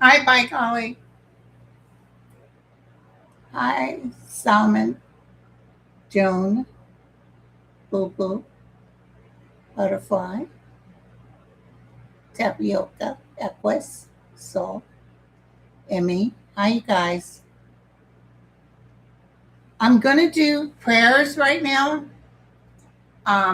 Hi, Bike Ollie. Hi, Salmon, Joan, Boo Boo, Butterfly, Tapioca, Equus, Soul, Emmy. Hi, you guys. I'm going to do prayers right now.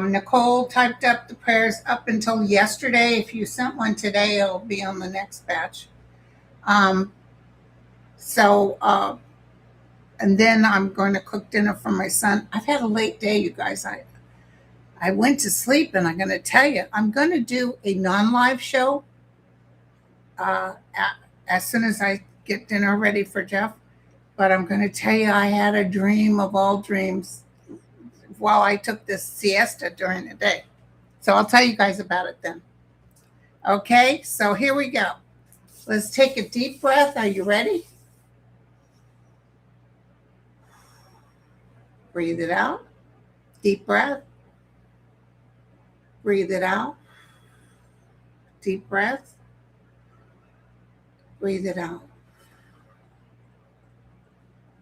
Nicole typed up the prayers up until yesterday. If you sent one today, it'll be on the next batch. Um, so, and then I'm going to cook dinner for my son. I've had a late day, you guys. I went to sleep, and I'm going to tell you, I'm going to do a non-live show uh, as soon as I get dinner ready for Jeff. But I'm going to tell you, I had a dream of all dreams while I took this siesta during the day. So I'll tell you guys about it then. Okay, so here we go. Let's take a deep breath. Are you ready? Breathe it out. Deep breath. Breathe it out. Deep breath. Breathe it out.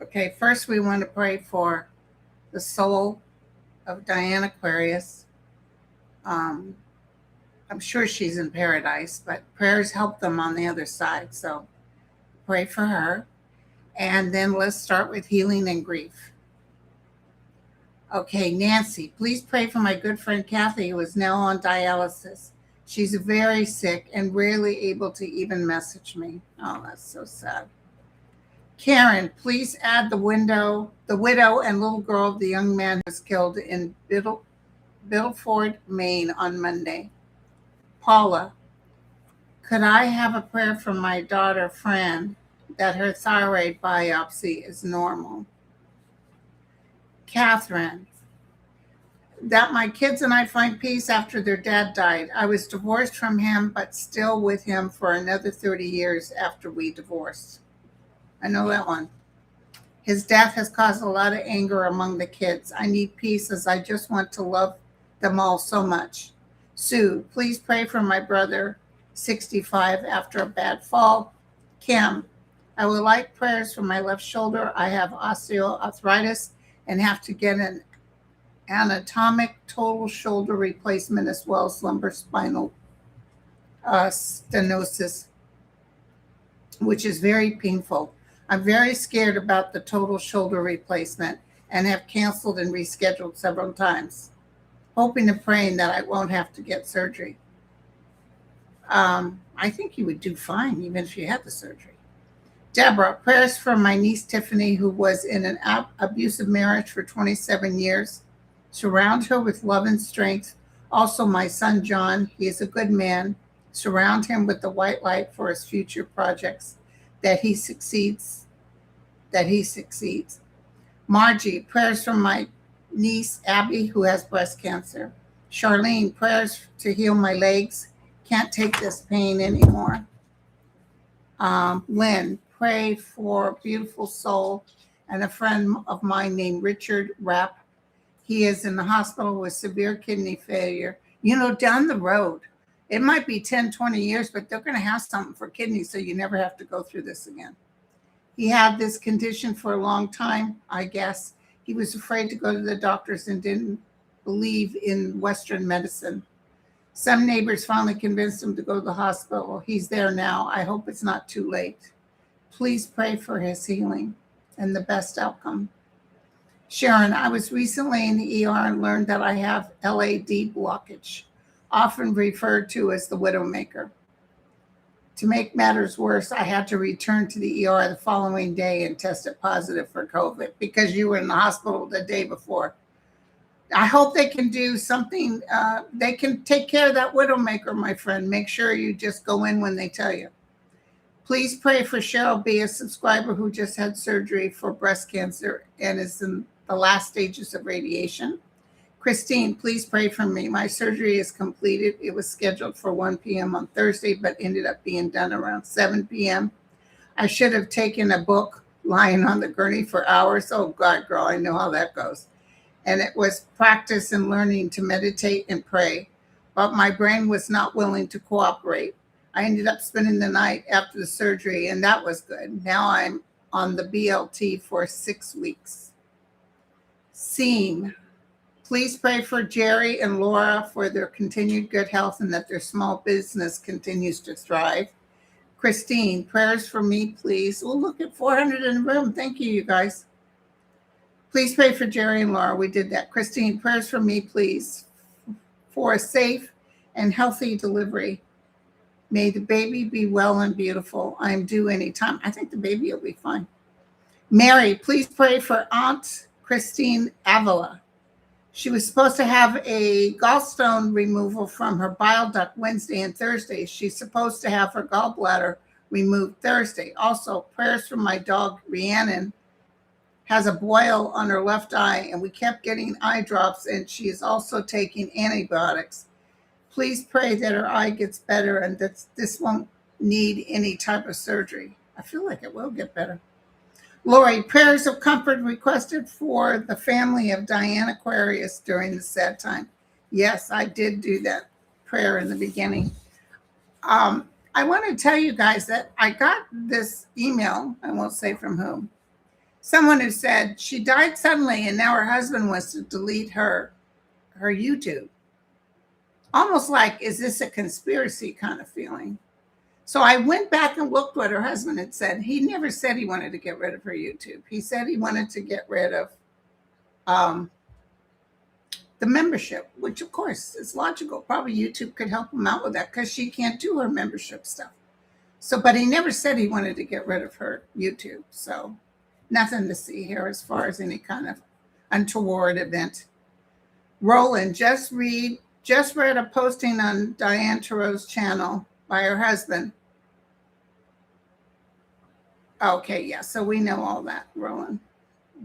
Okay, first we want to pray for the soul of Diane Aquarius. I'm sure she's in paradise, but prayers help them on the other side. So pray for her. And then let's start with healing and grief. Okay, Nancy, please pray for my good friend Kathy, who is now on dialysis. She's very sick and rarely able to even message me. Oh, that's so sad. Karen, please add the widow and little girl of the young man who was killed in Biddleford, Maine on Monday. Paula, could I have a prayer from my daughter, Fran, that her thyroid biopsy is normal? Catherine, that my kids and I find peace after their dad died. I was divorced from him, but still with him for another 30 years after we divorced. I know that one. His death has caused a lot of anger among the kids. I need peace as I just want to love them all so much. Sue, please pray for my brother, 65, after a bad fall. Kim, I would like prayers for my left shoulder. I have osteoarthritis and have to get an anatomic total shoulder replacement as well as lumbar spinal stenosis, which is very painful. I'm very scared about the total shoulder replacement and have canceled and rescheduled several times, hoping and praying that I won't have to get surgery. I think you would do fine even if you had the surgery. Deborah, prayers for my niece Tiffany, who was in an abusive marriage for 27 years. Surround her with love and strength. Also, my son John, he is a good man. Surround him with the white light for his future projects, that he succeeds. Margie, prayers from my niece Abby, who has breast cancer. Charlene, prayers to heal my legs. Can't take this pain anymore. Lynn, pray for a beautiful soul and a friend of mine named Richard Rapp. He is in the hospital with severe kidney failure. Down the road, it might be 10, 20 years, but they're going to have something for kidneys, so you never have to go through this again. He had this condition for a long time, I guess. He was afraid to go to the doctors and didn't believe in Western medicine. Some neighbors finally convinced him to go to the hospital. He's there now. I hope it's not too late. Please pray for his healing and the best outcome. Sharon, I was recently in the ER and learned that I have LAD blockage, often referred to as the widowmaker. To make matters worse, I had to return to the ER the following day and tested positive for COVID because you were in the hospital the day before. I hope they can do something. They can take care of that widowmaker, my friend. Make sure you just go in when they tell you. Please pray for Cheryl B., a subscriber who just had surgery for breast cancer and is in the last stages of radiation. Christine, please pray for me. My surgery is completed. It was scheduled for 1 p.m. on Thursday, but ended up being done around 7 p.m. I should have taken a book lying on the gurney for hours. Oh, God, girl, I know how that goes. And it was practice and learning to meditate and pray, but my brain was not willing to cooperate. I ended up spending the night after the surgery, and that was good. Now I'm on the BLT for 6 weeks. Seam. Please pray for Jerry and Laura for their continued good health and that their small business continues to thrive. Christine, prayers for me, please. We'll look at 400 in the room. Thank you, you guys. Please pray for Jerry and Laura. We did that. Christine, prayers for me, please, for a safe and healthy delivery. May the baby be well and beautiful. I'm due anytime. I think the baby will be fine. Mary, please pray for Aunt Christine Avila. She was supposed to have a gallstone removal from her bile duct Wednesday and Thursday. She's supposed to have her gallbladder removed Thursday. Also, prayers for my dog, Rhiannon, has a boil on her left eye, and we kept getting eye drops, and she is also taking antibiotics. Please pray that her eye gets better and that this won't need any type of surgery. I feel like it will get better. Lori, prayers of comfort requested for the family of Diane Aquarius during the sad time. Yes, I did do that prayer in the beginning. I want to tell you guys that I got this email, I won't say from whom. Someone who said she died suddenly and now her husband wants to delete her YouTube. Almost like, is this a conspiracy kind of feeling? So I went back and looked what her husband had said. He never said he wanted to get rid of her YouTube. He said he wanted to get rid of the membership, which of course is logical. Probably YouTube could help him out with that because she can't do her membership stuff. So, but he never said he wanted to get rid of her YouTube. So nothing to see here as far as any kind of untoward event. Roland, just read a posting on Diane Tarot's channel by her husband. Okay, yeah, so we know all that, Roland.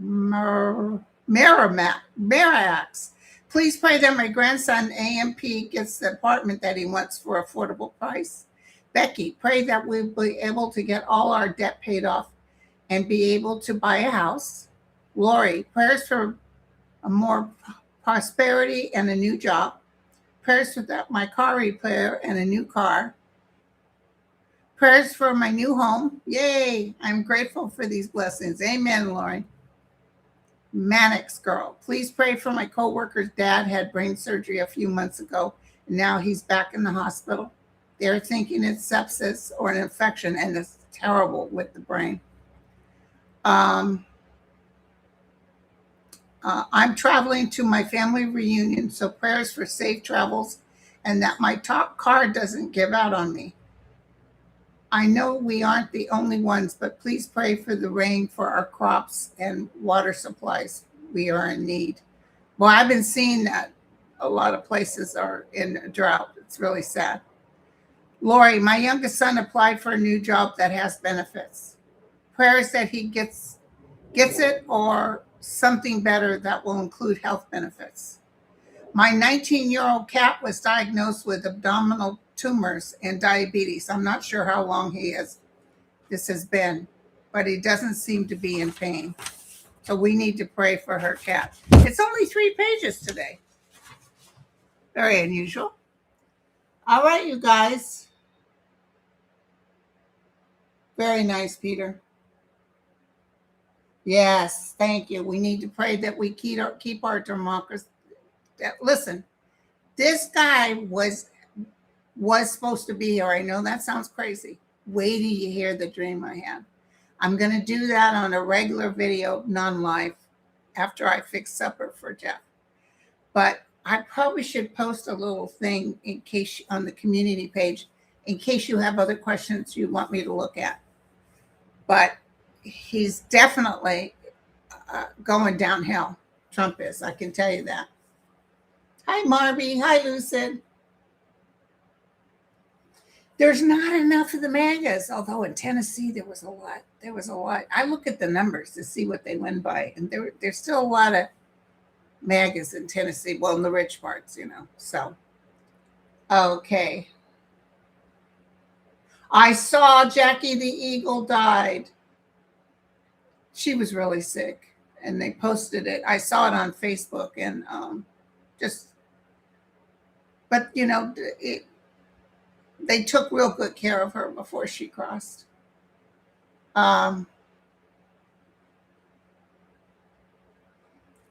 Marax. Please pray that my grandson AMP gets the apartment that he wants for affordable price. Becky, pray that we'll be able to get all our debt paid off and be able to buy a house. Lori, prayers for a more prosperity and a new job. Prayers for my car repair and a new car. Prayers for my new home. Yay! I'm grateful for these blessings. Amen, Lori. Mannix girl, please pray for my coworker's dad had brain surgery a few months ago, and now he's back in the hospital. They're thinking it's sepsis or an infection, and it's terrible with the brain. I'm traveling to my family reunion, so prayers for safe travels and that my top car doesn't give out on me. I know we aren't the only ones, but please pray for the rain for our crops and water supplies. We are in need. Well, I've been seeing that a lot of places are in a drought. It's really sad. Lori, my youngest son applied for a new job that has benefits. Prayers that he gets it or something better that will include health benefits. My 19-year-old cat was diagnosed with abdominal tumors and diabetes. I'm not sure how long this has been, but he doesn't seem to be in pain. So we need to pray for her cat. It's only 3 pages today. Very unusual. All right, you guys. Very nice, Peter. Yes, thank you. We need to pray that we keep our democracy. Listen, this guy was supposed to be here. I know that sounds crazy. Wait till you hear the dream I had. I'm going to do that on a regular video, non-live. after I fix supper for Jeff. But I probably should post a little thing in case on the community page in case you have other questions you want me to look at. But he's definitely going downhill. Trump is. I can tell you that. Hi, Marby. Hi, Lucid. There's not enough of the MAGAs, although in Tennessee there was a lot. There was a lot. I look at the numbers to see what they win by, and there's still a lot of MAGAs in Tennessee. Well, in the rich parts, you know. So, okay. I saw Jackie the Eagle died. She was really sick, and they posted it. I saw it on Facebook, and just, but you know, they took real good care of her before she crossed.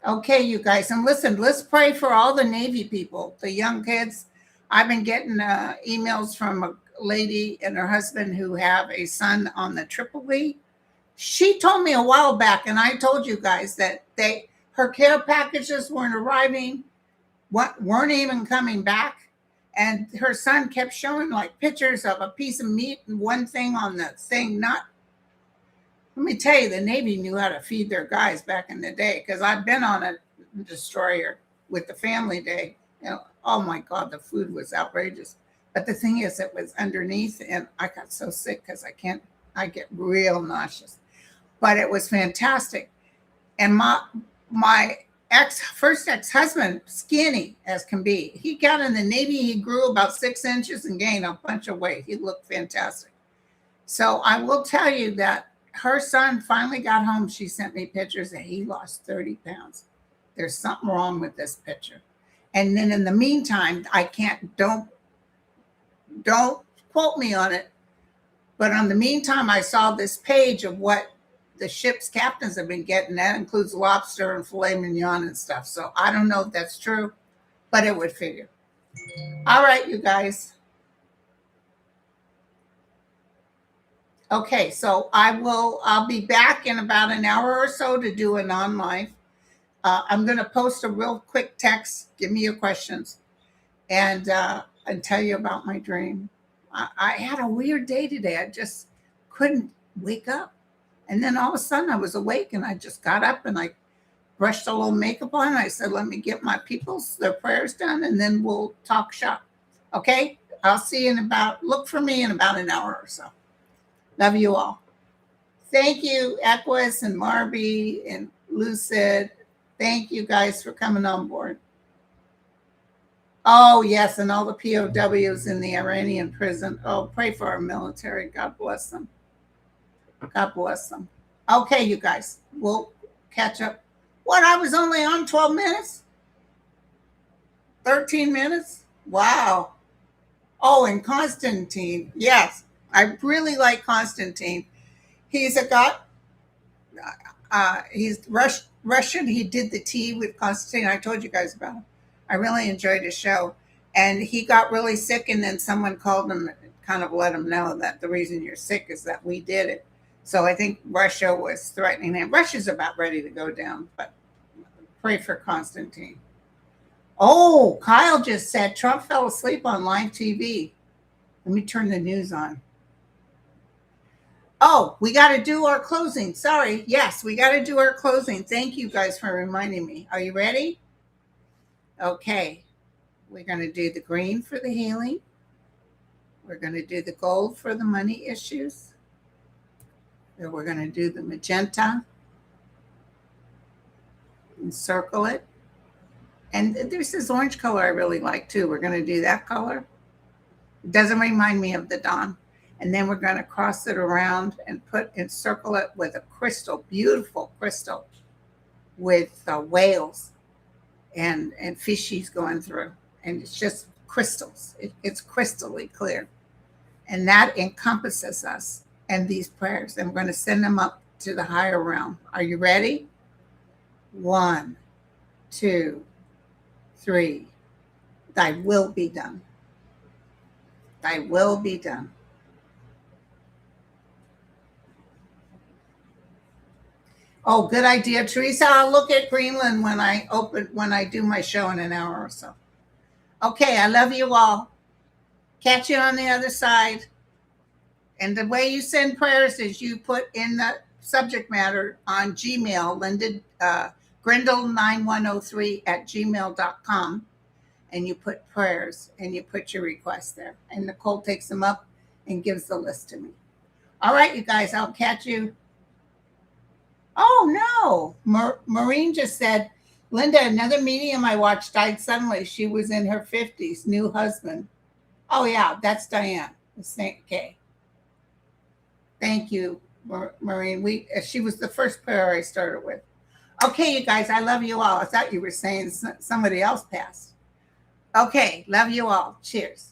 Okay, you guys, and listen, let's pray for all the Navy people, the young kids. I've been getting emails from a lady and her husband who have a son on the Tripoli. She told me a while back, and I told you guys that her care packages weren't arriving, weren't even coming back, and her son kept showing like pictures of a piece of meat and one thing on the thing. Not, let me tell you, the Navy knew how to feed their guys back in the day, because I've been on a destroyer with the family day. You know, oh my God, the food was outrageous. But the thing is, it was underneath, and I got so sick because I get real nauseous. But it was fantastic. And my first ex-husband, skinny as can be, he got in the Navy, he grew about 6 inches and gained a bunch of weight. He looked fantastic. So I will tell you that her son finally got home. She sent me pictures and he lost 30 pounds. There's something wrong with this picture. And then in the meantime, don't quote me on it, but in the meantime, I saw this page of what the ship's captains have been getting. That includes lobster and filet mignon and stuff. So I don't know if that's true, but it would figure. All right, you guys. Okay, so I'll be back in about an hour or so to do a non-live. I'm going to post a real quick text. Give me your questions and tell you about my dream. I had a weird day today. I just couldn't wake up. And then all of a sudden I was awake, and I just got up and I brushed a little makeup on. I said, let me get my their prayers done, and then we'll talk shop. Okay? I'll see you look for me in about an hour or so. Love you all. Thank you, Equus and Marby and Lucid. Thank you guys for coming on board. Oh, yes, and all the POWs in the Iranian prison. Oh, pray for our military. God bless them. God bless them. Okay, you guys, we'll catch up. What, I was only on 12 minutes? 13 minutes? Wow. Oh, and Constantine. Yes, I really like Constantine. He's a god. He's Russian. He did the tea with Constantine. I told you guys about him. I really enjoyed his show. And he got really sick, and then someone called him and kind of let him know that the reason you're sick is that we did it. So I think Russia was threatening him. Russia's about ready to go down, but pray for Constantine. Oh, Kyle just said Trump fell asleep on live TV. Let me turn the news on. Oh, we got to do our closing. Sorry. Yes, we got to do our closing. Thank you guys for reminding me. Are you ready? Okay. We're going to do the green for the healing. We're going to do the gold for the money issues. Then we're going to do the magenta and circle it. And there's this orange color I really like too. We're going to do that color. It doesn't remind me of the dawn. And then we're going to cross it around and circle it with a crystal, beautiful crystal with whales and fishies going through. And it's just crystals. It's crystally clear. And that encompasses us and these prayers. And we're going to send them up to the higher realm. Are you ready? 1, 2, 3. Thy will be done. Thy will be done. Oh, good idea, Teresa. I'll look at Greenland when I do my show in an hour or so. Okay, I love you all. Catch you on the other side. And the way you send prayers is you put in the subject matter on Gmail, Linda Grindle9103 at gmail.com, and you put prayers and you put your request there. And Nicole takes them up and gives the list to me. All right, you guys, I'll catch you. Oh, no. Maureen just said, Linda, another medium I watched died suddenly. She was in her 50s, new husband. Oh, yeah, that's Diane. Okay. Thank you, Maureen. She was the first prayer I started with. Okay, you guys, I love you all. I thought you were saying somebody else passed. Okay, love you all. Cheers.